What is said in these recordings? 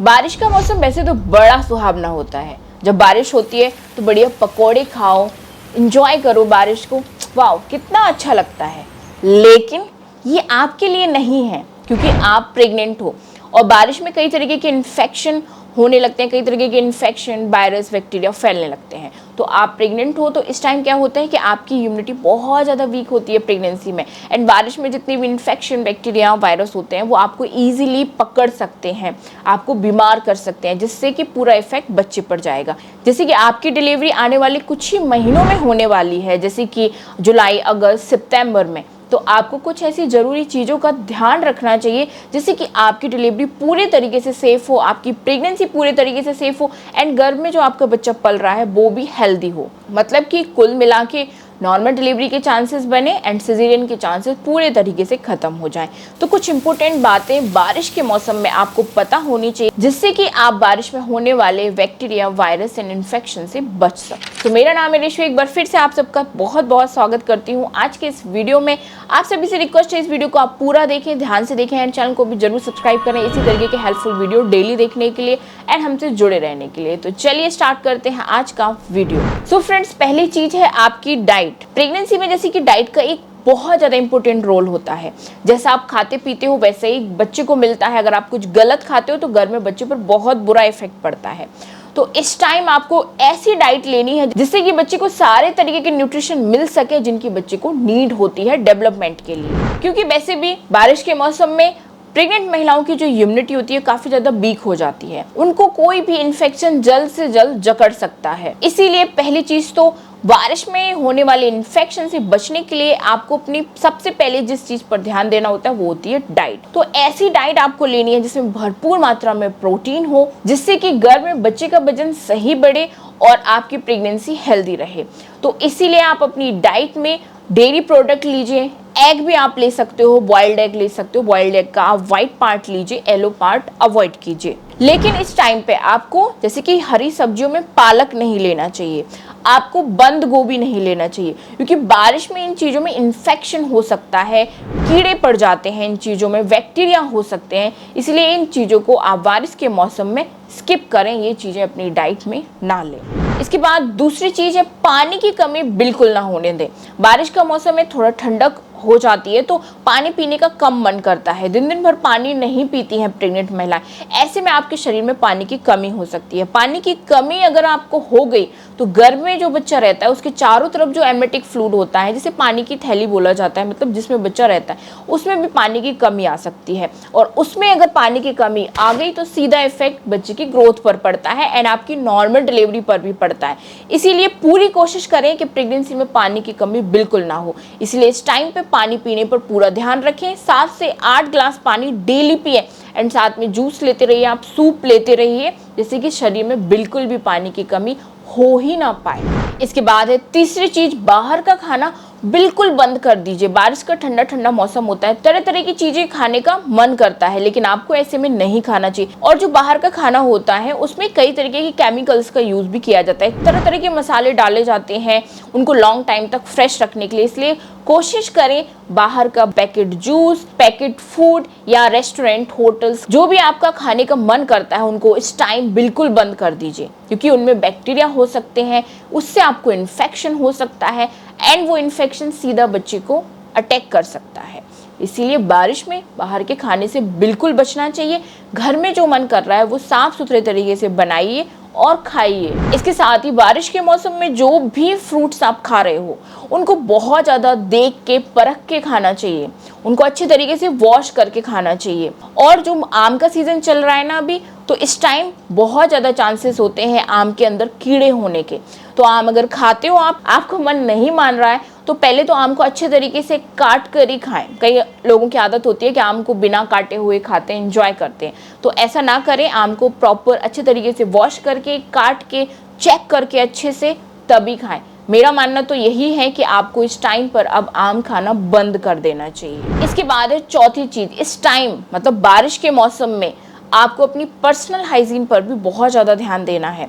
बारिश का मौसम वैसे तो बड़ा सुहावना होता है। जब बारिश होती है तो बढ़िया पकोड़े खाओ, इंजॉय करो बारिश को, वाह कितना अच्छा लगता है। लेकिन ये आपके लिए नहीं है, क्योंकि आप प्रेग्नेंट हो और बारिश में कई तरीके के इन्फेक्शन होने लगते हैं, कई तरीके के इन्फेक्शन, वायरस, बैक्टीरिया फैलने लगते हैं। तो आप प्रेग्नेंट हो तो इस टाइम क्या होता है कि आपकी इम्यूनिटी बहुत ज़्यादा वीक होती है प्रेगनेंसी में, एंड बारिश में जितने भी इन्फेक्शन, बैक्टीरिया, वायरस होते हैं वो आपको ईजिली पकड़ सकते हैं, आपको बीमार कर सकते हैं, जिससे कि पूरा इफेक्ट बच्चे पर जाएगा। जैसे कि आपकी डिलीवरी आने वाले कुछ ही महीनों में होने वाली है, जैसे कि जुलाई, अगस्त, सितंबर में, तो आपको कुछ ऐसी ज़रूरी चीज़ों का ध्यान रखना चाहिए जिससे कि आपकी डिलीवरी पूरे तरीके से सेफ़ हो, आपकी प्रेगनेंसी पूरे तरीके से सेफ़ हो, एंड गर्भ में जो आपका बच्चा पल रहा है वो भी हेल्दी हो। मतलब कि कुल मिला के नॉर्मल डिलीवरी के चांसेस बने एंड सिजेरियन के चांसेस पूरे तरीके से खत्म हो जाएं। तो कुछ इंपॉर्टेंट बातें बारिश के मौसम में आपको पता होनी चाहिए, जिससे कि आप बारिश में होने वाले बैक्टीरिया, वायरस एंड इन्फेक्शन से बच सकें। तो मेरा नाम है रेशु, एक बार फिर से आप सबका बहुत बहुत स्वागत करती हूँ आज के इस वीडियो में। आप सभी से रिक्वेस्ट है इस वीडियो को आप पूरा देखें, ध्यान से देखें, एंड चैनल को भी जरूर सब्सक्राइब करें इसी तरीके के हेल्पफुल वीडियो डेली देखने के लिए एंड हमसे जुड़े रहने के लिए। तो चलिए स्टार्ट करते हैं आज का वीडियो। सो फ्रेंड्स, पहली चीज है आपकी डाइट। प्रेगनेंसी में जैसे कि डाइट का एक बहुत ज़्यादा इंपॉर्टेंट रोल होता है। जैसा आप खाते पीते हो वैसे ही बच्चे को मिलता है। अगर आप कुछ गलत खाते हो तो घर में बच्चे पर बहुत बुरा इफेक्ट पड़ता है। तो इस टाइम आपको ऐसी डाइट लेनी है जिससे कि बच्चे को सारे तरीके के न्यूट्रिशन मिल सके जिनकी बच्चे को नीड होती है डेवलपमेंट के लिए। क्योंकि वैसे भी बारिश के मौसम में प्रेग्नेंट महिलाओं की जो इम्यूनिटी होती है काफी ज्यादा वीक हो जाती है, उनको कोई भी इन्फेक्शन जल्द से जल्द जकड़ सकता है। इसीलिए पहली चीज तो बारिश में होने वाले इन्फेक्शन से बचने के लिए आपको अपनी सबसे पहले जिस चीज पर ध्यान देना होता है वो होती है डाइट। तो ऐसी डाइट आपको लेनी है जिसमें भरपूर मात्रा में प्रोटीन हो, जिससे कि गर्भ में बच्चे का वजन सही बढ़े और आपकी प्रेगनेंसी हेल्दी रहे। तो इसीलिए आप अपनी डाइट में डेयरी प्रोडक्ट लीजिए, एग भी आप ले सकते हो, बॉइल्ड एग ले सकते हो। बॉइल्ड एग का आप व्हाइट पार्ट लीजिए, येलो पार्ट अवॉइड कीजिए। लेकिन इस टाइम पे आपको जैसे कि हरी सब्जियों में पालक नहीं लेना चाहिए, आपको बंद गोभी नहीं लेना चाहिए, क्योंकि बारिश में इन चीज़ों में इन्फेक्शन हो सकता है, कीड़े पड़ जाते हैं इन चीज़ों में, बैक्टीरिया हो सकते हैं। इसलिए इन चीज़ों को आप बारिश के मौसम में स्किप करें, ये चीज़ें अपनी डाइट में ना लें। इसके बाद दूसरी चीज़ है पानी की कमी बिल्कुल ना होने दें। बारिश का मौसम में थोड़ा ठंडक हो जाती है तो पानी पीने का कम मन करता है, दिन दिन भर पानी नहीं पीती हैं प्रेग्नेंट महिलाएं। ऐसे में आपके शरीर में पानी की कमी हो सकती है। पानी की कमी अगर आपको हो गई तो गर्भ में जो बच्चा रहता है उसके चारों तरफ जो एमेटिक फ्लूइड होता है, जिसे पानी की थैली बोला जाता है, मतलब जिसमें बच्चा रहता है, उसमें भी पानी की कमी आ सकती है। और उसमें अगर पानी की कमी आ गई तो सीधा इफेक्ट बच्चे की ग्रोथ पर पड़ता है एंड आपकी नॉर्मल डिलीवरी पर भी पड़ता है। इसीलिए पूरी कोशिश करें कि प्रेगनेंसी में पानी की कमी बिल्कुल ना हो। इसलिए इस टाइम पे पानी पीने पर पूरा ध्यान रखें। 7 से 8 ग्लास पानी डेली पिए एंड साथ में जूस लेते रहिए, आप सूप लेते रहिए, जिससे कि शरीर में बिल्कुल भी पानी की कमी हो ही ना पाए। इसके बाद है तीसरी चीज, बाहर का खाना बिल्कुल बंद कर दीजिए। बारिश का ठंडा ठंडा मौसम होता है, तरह तरह की चीजें खाने का मन करता है, लेकिन आपको ऐसे में नहीं खाना चाहिए। और जो बाहर का खाना होता है उसमें कई तरीके के केमिकल्स का यूज भी किया जाता है, तरह तरह के मसाले डाले जाते हैं उनको लॉन्ग टाइम तक फ्रेश रखने के लिए। इसलिए कोशिश करें बाहर का पैकेट जूस, पैकेट फूड या रेस्टोरेंट, होटल्स, जो भी आपका खाने का मन करता है उनको इस टाइम बिल्कुल बंद कर दीजिए, क्योंकि उनमें बैक्टीरिया हो सकते हैं, उससे आपको इन्फेक्शन हो सकता है एंड वो इन्फेक्शन सीधा बच्चे को अटैक कर सकता है। इसीलिए बारिश में बाहर के खाने से बिल्कुल बचना चाहिए। घर में जो मन कर रहा है वो साफ सुथरे तरीके से बनाइए और खाइए। इसके साथ ही बारिश के मौसम में जो भी फ्रूट्स आप खा रहे हो उनको बहुत ज़्यादा देख के परख के खाना चाहिए, उनको अच्छे तरीके से वॉश करके खाना चाहिए। और जो आम का सीज़न चल रहा है ना अभी, तो इस टाइम बहुत ज़्यादा चांसेस होते हैं आम के अंदर कीड़े होने के। तो आम अगर खाते हो आपको मन नहीं मान रहा है तो पहले तो आम को अच्छे तरीके से काट कर ही खाएं। कई लोगों की आदत होती है कि आम को बिना काटे हुए खाते हैं, एंजॉय करते हैं, तो ऐसा ना करें। आम को प्रॉपर अच्छे तरीके से वॉश करके, काट के, चेक करके अच्छे से तभी खाएं। मेरा मानना तो यही है कि आपको इस टाइम पर अब आम खाना बंद कर देना चाहिए। इसके बाद है चौथी चीज, इस टाइम मतलब बारिश के मौसम में आपको अपनी पर्सनल हाइजीन पर भी बहुत ज़्यादा ध्यान देना है।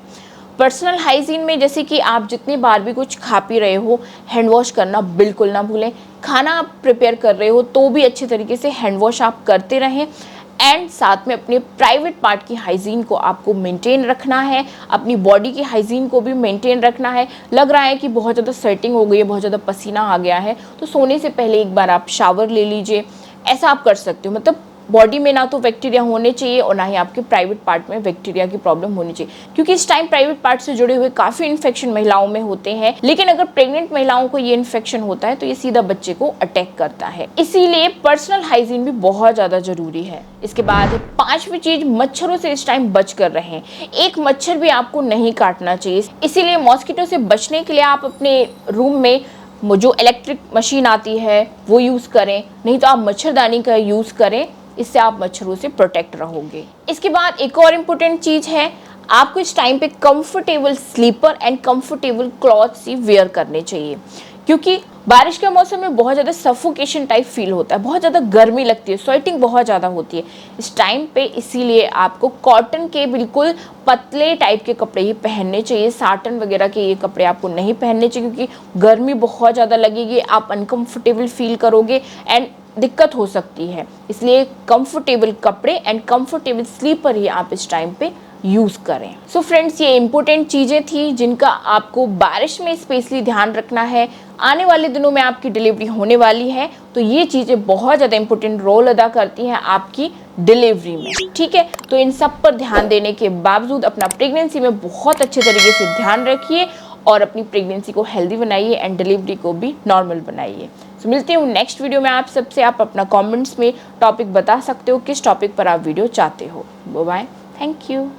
पर्सनल हाइजीन में जैसे कि आप जितनी बार भी कुछ खा पी रहे हो, हैंड वॉश करना बिल्कुल ना भूलें। खाना आप प्रिपेयर कर रहे हो तो भी अच्छे तरीके से हैंड वॉश आप करते रहें एंड साथ में अपने प्राइवेट पार्ट की हाइजीन को आपको मेंटेन रखना है, अपनी बॉडी की हाइजीन को भी मेंटेन रखना है। लग रहा है कि बहुत ज़्यादा स्वेटिंग हो गई है, बहुत ज़्यादा पसीना आ गया है, तो सोने से पहले एक बार आप शावर ले लीजिए। ऐसा आप कर सकते हो, मतलब बॉडी में ना तो बैक्टीरिया होने चाहिए और ना ही आपके प्राइवेट पार्ट में बैक्टीरिया की प्रॉब्लम होनी चाहिए, क्योंकि इस टाइम प्राइवेट पार्ट से जुड़े हुए काफ़ी इन्फेक्शन महिलाओं में होते हैं। लेकिन अगर प्रेग्नेंट महिलाओं को ये इन्फेक्शन होता है तो ये सीधा बच्चे को अटैक करता है, इसीलिए पर्सनल हाइजीन भी बहुत ज़्यादा जरूरी है। इसके बाद 5वीं चीज, मच्छरों से इस टाइम बच कर रहें। एक मच्छर भी आपको नहीं काटना चाहिए, इसीलिए मॉस्किटो से बचने के लिए आप अपने रूम में जो इलेक्ट्रिक मशीन आती है वो यूज़ करें, नहीं तो आप मच्छरदानी का यूज़ करें, इससे आप मच्छरों से प्रोटेक्ट रहोगे। इसके बाद एक और इम्पोर्टेंट चीज़ है, आपको इस टाइम पे comfortable slipper and comfortable clothes ही वेयर करने चाहिए, क्योंकि बारिश के मौसम में बहुत ज़्यादा सफोकेशन टाइप फील होता है, बहुत ज़्यादा गर्मी लगती है, स्वेटिंग बहुत ज़्यादा होती है इस टाइम पे। इसीलिए आपको कॉटन के बिल्कुल पतले टाइप के कपड़े ही पहनने चाहिए, साटन वगैरह के ये कपड़े आपको नहीं पहनने चाहिए, क्योंकि गर्मी बहुत ज़्यादा लगेगी, आप अनकम्फर्टेबल फील करोगे एंड दिक्कत हो सकती है। इसलिए कंफर्टेबल कपड़े एंड कंफर्टेबल स्लीपर ही आप इस टाइम पे यूज़ करें। सो फ्रेंड्स, ये इंपॉर्टेंट चीज़ें थी जिनका आपको बारिश में स्पेशली ध्यान रखना है। आने वाले दिनों में आपकी डिलीवरी होने वाली है, तो ये चीज़ें बहुत ज़्यादा इंपॉर्टेंट रोल अदा करती हैं आपकी डिलीवरी में, ठीक है। तो इन सब पर ध्यान देने के बावजूद अपना प्रेगनेंसी में बहुत अच्छे तरीके से ध्यान रखिए और अपनी प्रेगनेंसी को हेल्दी बनाइए एंड डिलीवरी को भी नॉर्मल बनाइए। तो मिलते हूँ नेक्स्ट वीडियो में आप सबसे। आप अपना कमेंट्स में टॉपिक बता सकते हो, किस टॉपिक पर आप वीडियो चाहते हो। Bye bye, thank you.